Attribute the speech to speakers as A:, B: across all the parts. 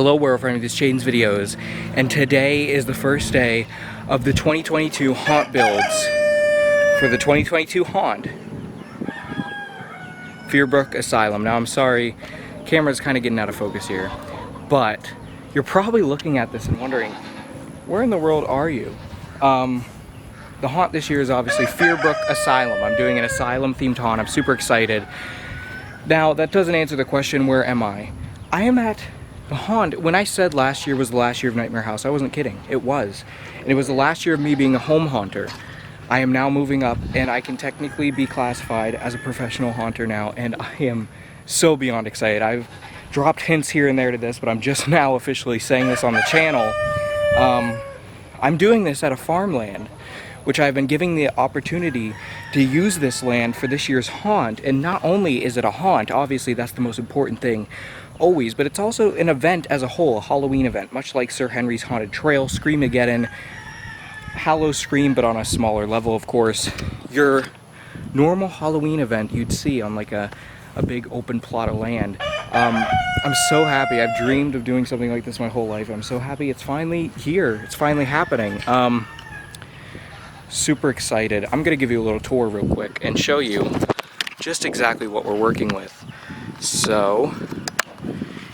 A: Hello world, friend, this is Shaden's Videos, and today is the first day of the 2022 haunt builds for the 2022 haunt, Fearbrook Asylum. Now I'm sorry, camera's kind of getting out of focus here, but you're probably looking at this and wondering, where in the world are you? The haunt this year is obviously Fearbrook Asylum. I'm doing an asylum themed haunt. I'm super excited. Now that doesn't answer the question, where am I? I am at the haunt. When I said last year was the last year of Nightmare House, I wasn't kidding. It was. And it was the last year of me being a home haunter. I am now moving up and I can technically be classified as a professional haunter now, and I am so beyond excited. I've dropped hints here and there to this, but I'm just now officially saying this on the channel. I'm doing this at a farmland, which I've been giving the opportunity to use this land for this year's haunt. And not only is it a haunt, obviously that's the most important thing always, but it's also an event as a whole, a Halloween event, much like Sir Henry's Haunted Trail, Screamageddon, Hallow Scream, but on a smaller level, of course. Your normal Halloween event you'd see on like a big open plot of land. I'm so happy. I've dreamed of doing something like this my whole life. I'm so happy it's finally here. It's finally happening. Super excited. I'm gonna give you a little tour real quick and show you just exactly what we're working with. So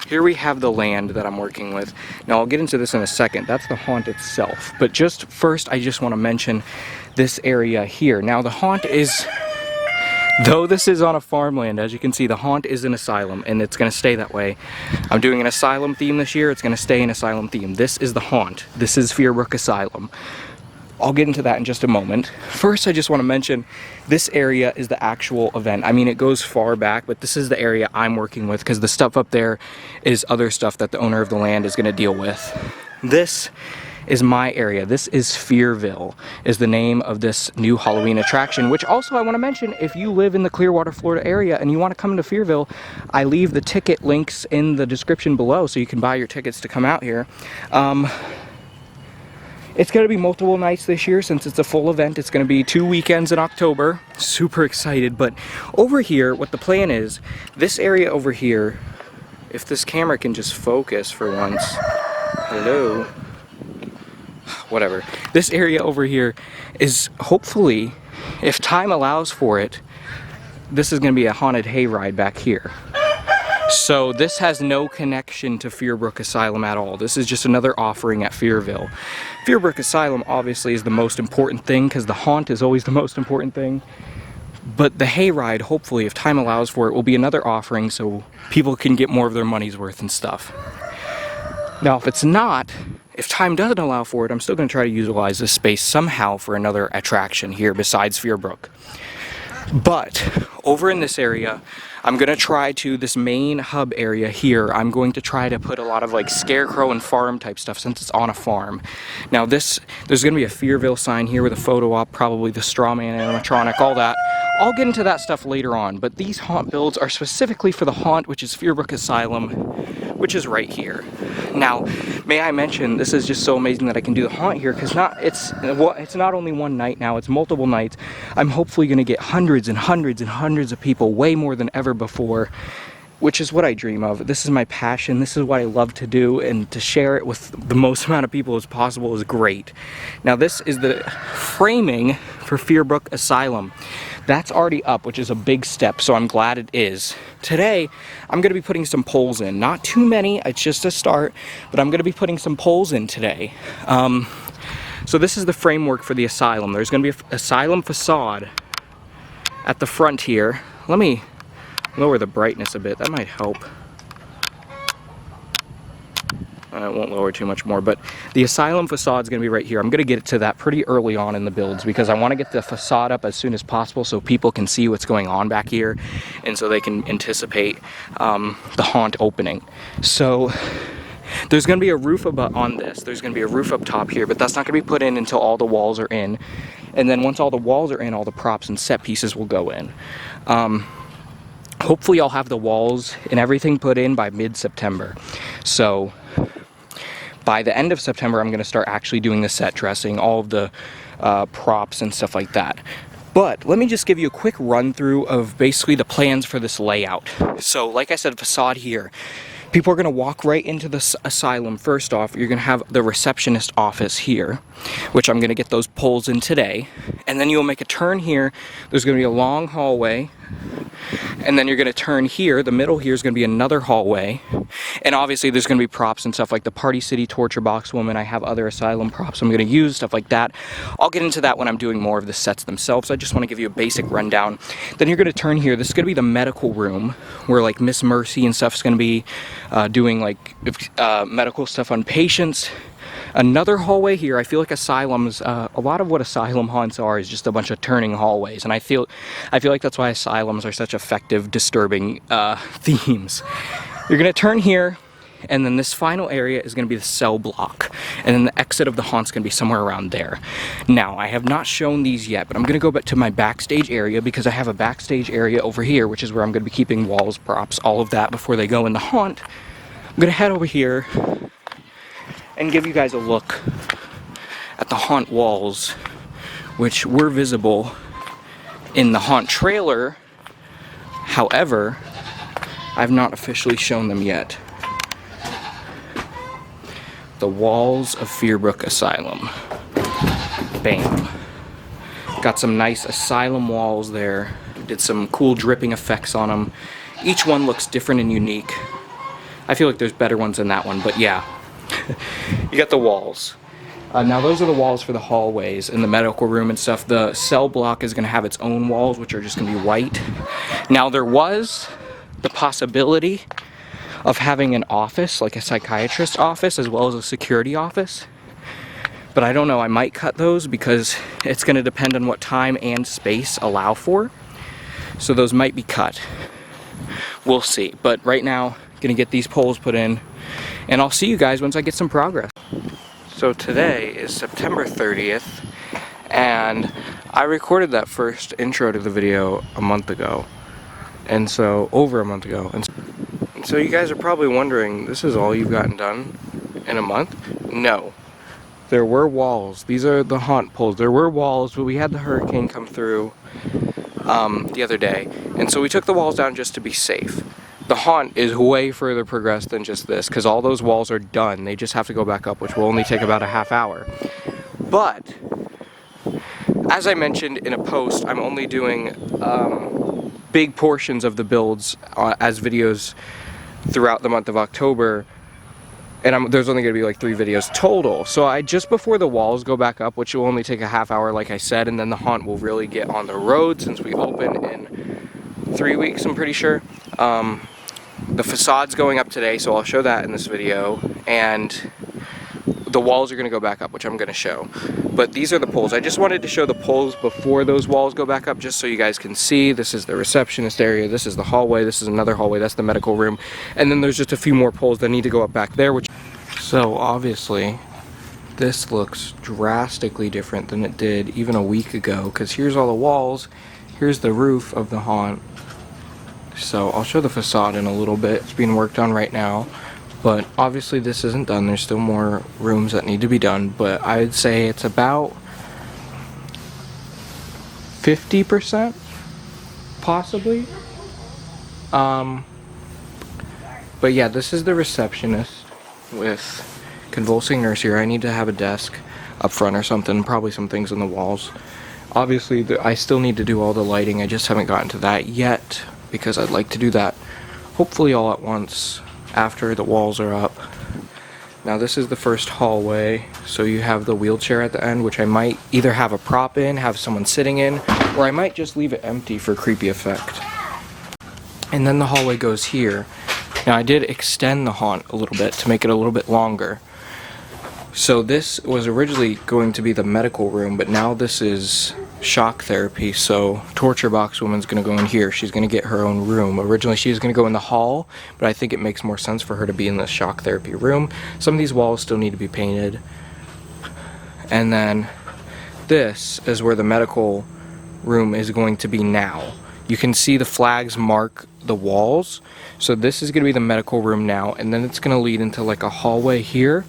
A: here we have the land that I'm working with. Now I'll get into this in a second. That's the haunt itself. But just first, I just want to mention this area here. Now the haunt is, though this is on a farmland, as you can see, the haunt is an asylum, and it's going to stay that way. I'm doing an asylum theme this year. It's going to stay an asylum theme. This is the haunt. This is Fearbrook Asylum. I'll get into that in just a moment. First, I just want to mention this area is the actual event. I mean, it goes far back, but this is the area I'm working with because the stuff up there is other stuff that the owner of the land is going to deal with. This is my area. This is Fearville, is the name of this new Halloween attraction, which also I want to mention, if you live in the Clearwater, Florida area and you want to come to Fearville, I leave the ticket links in the description below so you can buy your tickets to come out here. It's going to be multiple nights this year since it's a full event. It's going to be 2 weekends in October. Super excited. But over here, what the plan is, this area over here, if this camera can just focus for once. Hello. Whatever. This area over here is hopefully, if time allows for it, this is going to be a haunted hayride back here. So this has no connection to Fearbrook Asylum at all. This is just another offering at Fearville. Fearbrook Asylum obviously is the most important thing because the haunt is always the most important thing. But the hayride, hopefully, if time allows for it, will be another offering so people can get more of their money's worth and stuff. Now, if it's not, if time doesn't allow for it, I'm still going to try to utilize this space somehow for another attraction here besides Fearbrook. But over in this area, I'm going to try to, this main hub area here, I'm going to try to put a lot of like scarecrow and farm type stuff since it's on a farm. Now there's going to be a Fearville sign here with a photo op, probably the straw man animatronic, all that. I'll get into that stuff later on, but these haunt builds are specifically for the haunt, which is Fearbrook Asylum, which is right here. Now, may I mention, this is just so amazing that I can do the haunt here, because it's not only one night now, it's multiple nights. I'm hopefully going to get hundreds and hundreds and hundreds of people, way more than ever before, which is what I dream of. This is my passion. This is what I love to do, and to share it with the most amount of people as possible is great. Now, this is the framing for Fearbrook Asylum. That's already up, which is a big step, so I'm glad it is. Today, I'm going to be putting some poles in. Not too many, it's just a start, but I'm going to be putting some poles in today. So this is the framework for the asylum. There's going to be an asylum facade at the front here. Let me lower the brightness a bit, that might help. I won't lower too much more, but the asylum facade is going to be right here. I'm going to get to that pretty early on in the builds because I want to get the facade up as soon as possible so people can see what's going on back here and so they can anticipate the haunt opening. So there's going to be a roof on this. There's going to be a roof up top here, but that's not going to be put in until all the walls are in. And then once all the walls are in, all the props and set pieces will go in. Hopefully I'll have the walls and everything put in by mid-September. So by the end of September, I'm going to start actually doing the set dressing, all of the props and stuff like that. But let me just give you a quick run through of basically the plans for this layout. So like I said, facade here. People are going to walk right into the asylum. First off, you're going to have the receptionist office here, which I'm going to get those poles in today. And then you'll make a turn here. There's going to be a long hallway. And then you're going to turn here. The middle here is going to be another hallway. And obviously there's going to be props and stuff like the Party City torture box woman. I have other asylum props I'm going to use, stuff like that. I'll get into that when I'm doing more of the sets themselves. I just want to give you a basic rundown. Then you're going to turn here. This is going to be the medical room where like Miss Mercy and stuff is going to be doing like medical stuff on patients. Another hallway here. I feel like asylums, a lot of what asylum haunts are is just a bunch of turning hallways, and I feel like that's why asylums are such effective, disturbing themes. You're gonna turn here, and then this final area is gonna be the cell block, and then the exit of the haunt's gonna be somewhere around there. Now, I have not shown these yet, but I'm gonna go back to my backstage area because I have a backstage area over here, which is where I'm gonna be keeping walls, props, all of that before they go in the haunt. I'm gonna head over here and give you guys a look at the haunt walls, which were visible in the haunt trailer. However, I've not officially shown them yet. The walls of Fearbrook Asylum. Bam. Got some nice asylum walls there. Did some cool dripping effects on them. Each one looks different and unique. I feel like there's better ones than that one, but yeah. You got the walls. Now those are the walls for the hallways and the medical room and stuff. The cell block is going to have its own walls, which are just going to be white. Now there was the possibility of having an office, like a psychiatrist office, as well as a security office. But I don't know, I might cut those because it's going to depend on what time and space allow for. So those might be cut. We'll see. But right now, going to get these poles put in. And I'll see you guys once I get some progress. So today is September 30th, and I recorded that first intro to the video a month ago. And so, over a month ago. And so you guys are probably wondering, this is all you've gotten done in a month? No. There were walls. These are the haunt poles. There were walls, but we had the hurricane come through the other day. And so we took the walls down just to be safe. The haunt is way further progressed than just this, because all those walls are done. They just have to go back up, which will only take about a half hour. But, as I mentioned in a post, I'm only doing big portions of the builds as videos throughout the month of October. And there's only going to be like 3 videos total. So just before the walls go back up, which will only take a half hour like I said, and then the haunt will really get on the road since we open in 3 weeks, I'm pretty sure. The facade's going up today, so I'll show that in this video, and the walls are going to go back up, which I'm going to show. But these are the poles. I just wanted to show the poles before those walls go back up, just so you guys can see. This is the receptionist area, this is the hallway, this is another hallway, that's the medical room, and then there's just a few more poles that need to go up back there. So obviously, this looks drastically different than it did even a week ago, because here's all the walls, here's the roof of the haunt. So I'll show the facade in a little bit. It's being worked on right now, but obviously this isn't done. There's still more rooms that need to be done, but I'd say it's about 50% possibly. But yeah, this is the receptionist with convulsing nurse here. I need to have a desk up front or something, probably some things on the walls. Obviously I still need to do all the lighting. I just haven't gotten to that yet, because I'd like to do that hopefully all at once after the walls are up. Now this is the first hallway, so you have the wheelchair at the end, which I might either have a prop in, have someone sitting in, or I might just leave it empty for creepy effect. And then the hallway goes here. Now I did extend the haunt a little bit to make it a little bit longer. So this was originally going to be the medical room, but now this is shock therapy, so torture box woman's gonna go in here. She's gonna get her own room. Originally she was gonna go in the hall, but I think it makes more sense for her to be in the shock therapy room. Some of these walls still need to be painted. And then this is where the medical room is going to be now. You can see the flags mark the walls. So this is gonna be the medical room now, and then it's gonna lead into like a hallway here.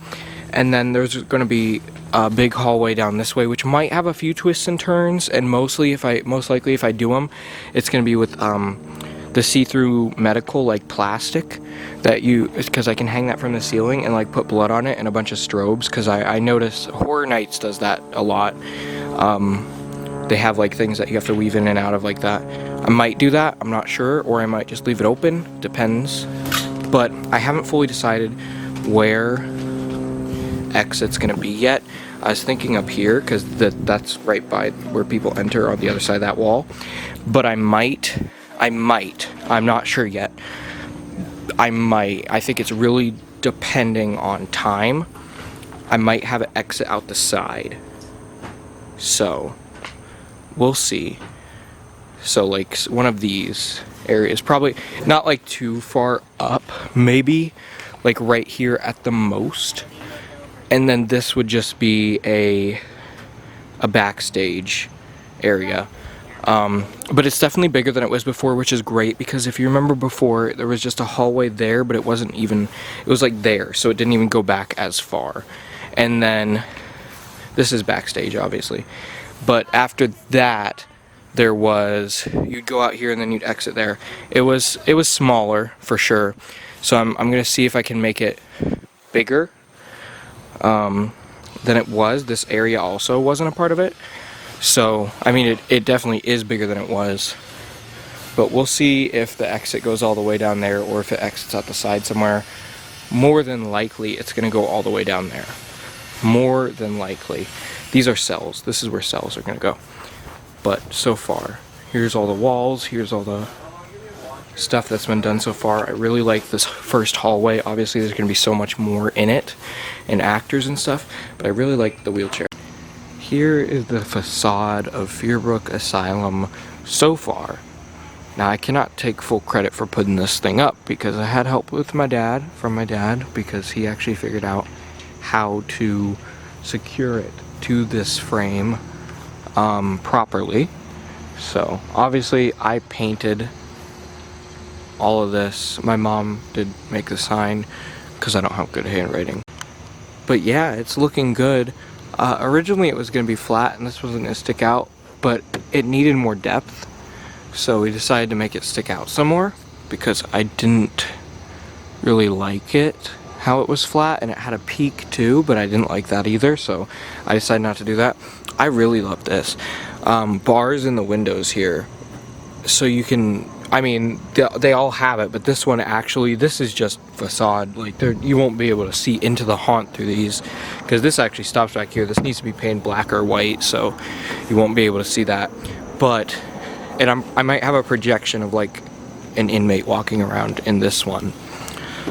A: And then there's going to be a big hallway down this way, which might have a few twists and turns, and most likely if I do them, it's going to be with the see-through medical like plastic that because I can hang that from the ceiling and like put blood on it and a bunch of strobes, because I notice Horror Nights does that a lot. They have like things that you have to weave in and out of like that. I might do that, I'm not sure, or I might just leave it open, depends. But I haven't fully decided where exit's gonna be yet. I was thinking up here, because that's right by where people enter on the other side of that wall. But I might, I'm not sure yet. I think it's really depending on time. I might have an exit out the side. So, we'll see. So like one of these areas, probably not like too far up, maybe like right here at the most. And then this would just be a backstage area. But it's definitely bigger than it was before, which is great, because if you remember before, there was just a hallway there, but it wasn't even, it was like there, so it didn't even go back as far. And then this is backstage, obviously. But after that, there was, you'd go out here and then you'd exit there. It was smaller for sure. So I'm gonna see if I can make it bigger than it was. This area also wasn't a part of it. So, I mean, it definitely is bigger than it was. But we'll see if the exit goes all the way down there or if it exits out the side somewhere. More than likely, it's gonna go all the way down there. More than likely. These are cells. This is where cells are gonna go. But so far, here's all the walls, here's all the stuff that's been done so far. I really like this first hallway. Obviously, there's gonna be so much more in it, and actors and stuff, but I really like the wheelchair. Here is the facade of Fearbrook Asylum so far. Now, I cannot take full credit for putting this thing up, because I had help with from my dad, because he actually figured out how to secure it to this frame properly. So obviously I painted all of this. My mom did make the sign because I don't have good handwriting. But yeah, it's looking good. Originally it was going to be flat and this wasn't going to stick out, but it needed more depth. So we decided to make it stick out some more, because I didn't really like it how it was flat, and it had a peak too, but I didn't like that either, so I decided not to do that. I really love this. Bars in the windows here, so you can, I mean, they all have it, but this one actually, this is just facade. Like, you won't be able to see into the haunt through these, because this actually stops back here. This needs to be painted black or white, so you won't be able to see that. But, and I might have a projection of like an inmate walking around in this one.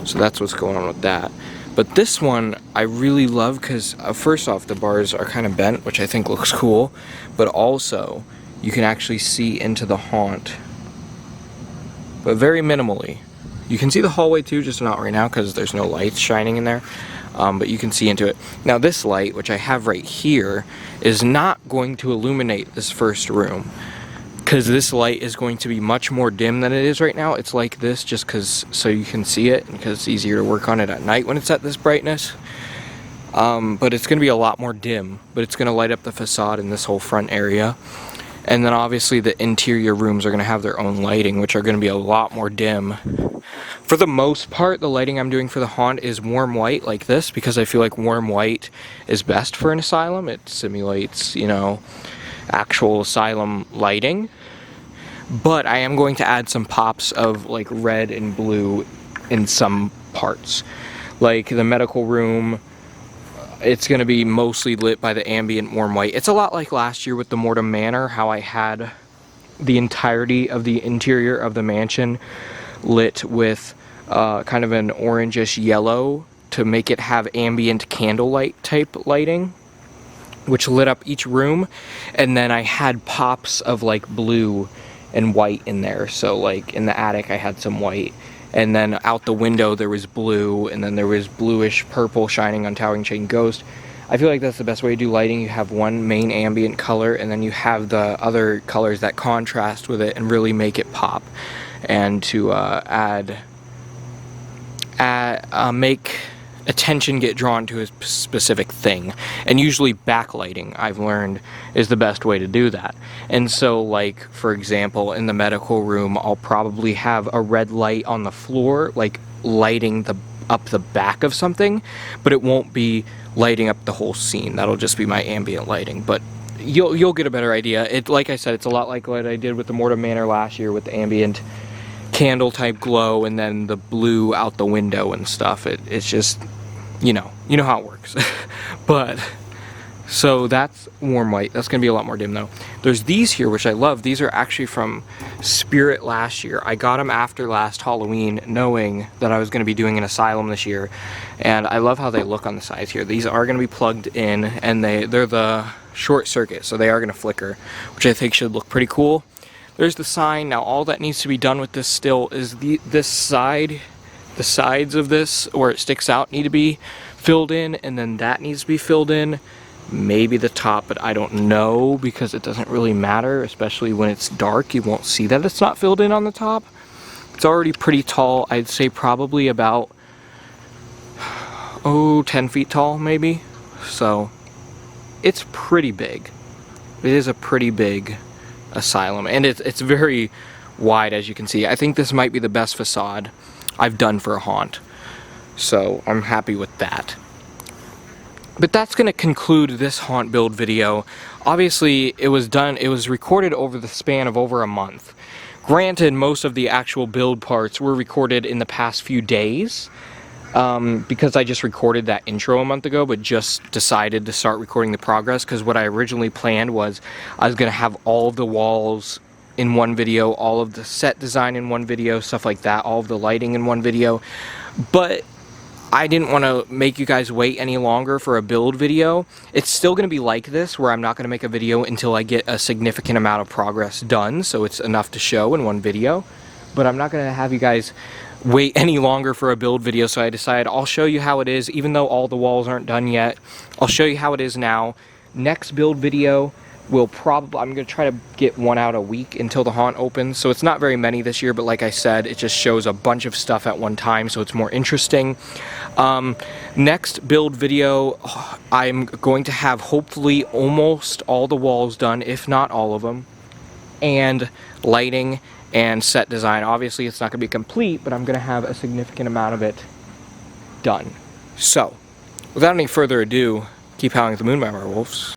A: So that's what's going on with that. But this one I really love, because first off, the bars are kind of bent, which I think looks cool, but also you can actually see into the haunt, but very minimally. You can see the hallway too, just not right now because there's no lights shining in there, but you can see into it. Now this light, which I have right here, is not going to illuminate this first room, because this light is going to be much more dim than it is right now. It's like this just because, so you can see it, because it's easier to work on it at night when it's at this brightness. But it's going to be a lot more dim, but it's going to light up the facade in this whole front area. And then obviously the interior rooms are going to have their own lighting, which are going to be a lot more dim. For the most part, the lighting I'm doing for the haunt is warm white like this, because I feel like warm white is best for an asylum. It simulates, you know, actual asylum lighting. But I am going to add some pops of like red and blue in some parts. Like the medical room, it's going to be mostly lit by the ambient warm white. It's a lot like last year with the Mortem Manor, how I had the entirety of the interior of the mansion lit with kind of an orangish yellow to make it have ambient candlelight type lighting, which lit up each room. And then I had pops of like blue and white in there. So like in the attic I had some white, and then out the window there was blue, and then there was bluish purple shining on Towering Chain Ghost. I feel like that's the best way to do lighting. You have one main ambient color, and then you have the other colors that contrast with it and really make it pop. And to make attention get drawn to a specific thing. And usually backlighting, I've learned, is the best way to do that. And so, like, for example, in the medical room, I'll probably have a red light on the floor, like lighting up the back of something, but it won't be lighting up the whole scene. That'll just be my ambient lighting. But you'll get a better idea. It, like I said, it's a lot like what I did with the Mortem Manor last year with the ambient candle type glow and then the blue out the window and stuff. It's just, you know how it works. But so that's warm white. That's gonna be a lot more dim though. There's these here, which I love. These are actually from Spirit last year. I got them after last Halloween, knowing that I was gonna be doing an asylum this year, and I love how they look on the sides here. These are gonna be plugged in, and they're the short circuit, so they are gonna flicker, which I think should look pretty cool. There's the sign. Now all that needs to be done with this still is the sides of this where it sticks out need to be filled in, and then that needs to be filled in. Maybe the top, but I don't know, because it doesn't really matter, especially when it's dark. You won't see that it's not filled in on the top. It's already pretty tall. I'd say probably about 10 feet tall maybe. So it's pretty big. It is a pretty big asylum, and it's very wide, as you can see. I think this might be the best facade I've done for a haunt, so I'm happy with that. But that's going to conclude this haunt build video. Obviously, it was recorded over the span of over a month. Granted, most of the actual build parts were recorded in the past few days, because I just recorded that intro a month ago, but just decided to start recording the progress, because what I originally planned was I was going to have all of the walls in one video, all of the set design in one video, stuff like that, all of the lighting in one video. But I didn't want to make you guys wait any longer for a build video. It's still going to be like this, where I'm not going to make a video until I get a significant amount of progress done, so it's enough to show in one video. But I'm not going to have you guys wait any longer for a build video, so I decided I'll show you how it is, even though all the walls aren't done yet. I'll show you how it is now. Next build video will probably, I'm going to try to get one out a week until the haunt opens, so it's not very many this year, but like I said, it just shows a bunch of stuff at one time, so it's more interesting. Next build video, I'm going to have hopefully almost all the walls done, if not all of them, and lighting and set design. Obviously it's not going to be complete, but I'm going to have a significant amount of it done. So, without any further ado, keep howling at the moon, my werewolves.